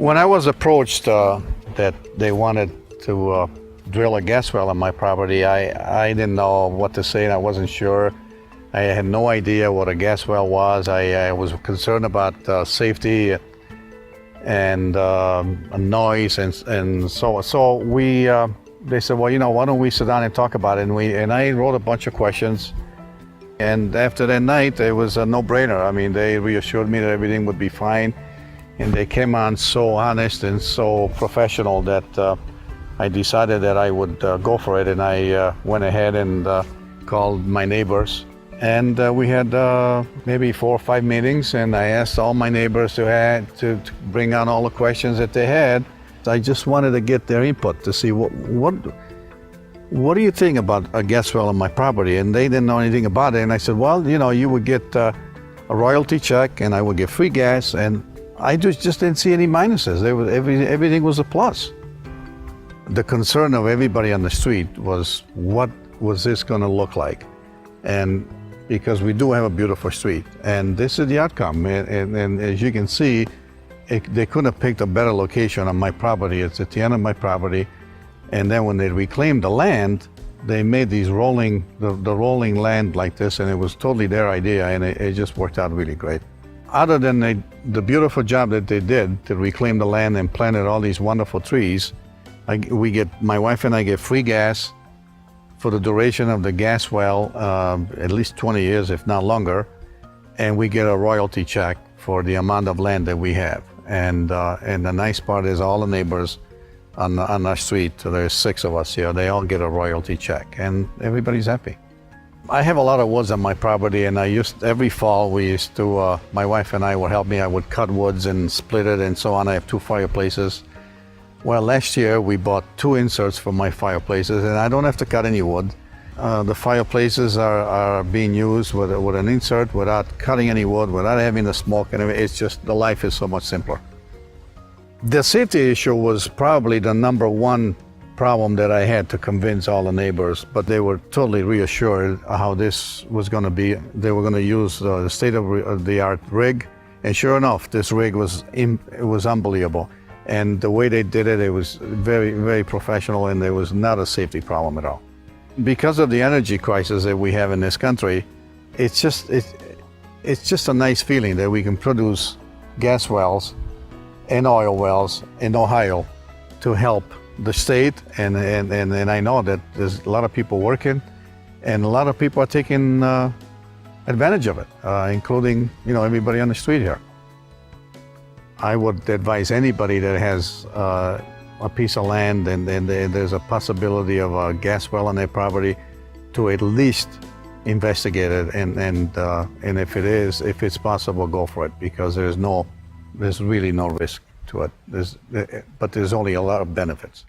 When I was approached that they wanted to drill a gas well on my property, I didn't know what to say and I wasn't sure. I had no idea what a gas well was. I was concerned about safety and noise and so on. So they said, well, why don't we sit down and talk about it? And I wrote a bunch of questions. And after that night, it was a no-brainer. I mean, they reassured me that everything would be fine. And they came on so honest and so professional that I decided that I would go for it. And I went ahead and called my neighbors. And we had maybe 4 or 5 meetings, and I asked all my neighbors to bring on all the questions that they had. I just wanted to get their input to see what do you think about a gas well on my property? And they didn't know anything about it. And I said, well, you would get a royalty check, and I would get free gas, and I just didn't see any minuses. Everything was a plus. The concern of everybody on the street was, what was this going to look like? And because we do have a beautiful street, and this is the outcome. And as you can see, they couldn't have picked a better location on my property. It's at the end of my property. And then when they reclaimed the land, they made these the rolling land like this, and it was totally their idea, and it just worked out really great. Other than the beautiful job that they did to reclaim the land and planted all these wonderful trees, my wife and I get free gas for the duration of the gas well, at least 20 years, if not longer, and we get a royalty check for the amount of land that we have. And the nice part is all the neighbors on our street, so there's 6 of us here, they all get a royalty check, and everybody's happy. I have a lot of woods on my property, and every fall my wife and I would help me. I would cut woods and split it and so on. I have 2 fireplaces. Well, last year we bought 2 inserts for my fireplaces, and I don't have to cut any wood. The fireplaces are being used with an insert without cutting any wood, without having the smoke, and it's just, the life is so much simpler. The safety issue was probably the number 1 problem that I had to convince all the neighbors, but they were totally reassured how this was going to be. They were going to use the state-of-the-art rig, and sure enough, this rig was unbelievable. And the way they did it, it was very, very professional, and there was not a safety problem at all. Because of the energy crisis that we have in this country, it's just a nice feeling that we can produce gas wells and oil wells in Ohio to help the state, and I know that there's a lot of people working, and a lot of people are taking advantage of it, including everybody on the street here. I would advise anybody that has a piece of land and there's a possibility of a gas well on their property to at least investigate it, and if it's possible, go for it, because there's really no risk to it. But there's only a lot of benefits.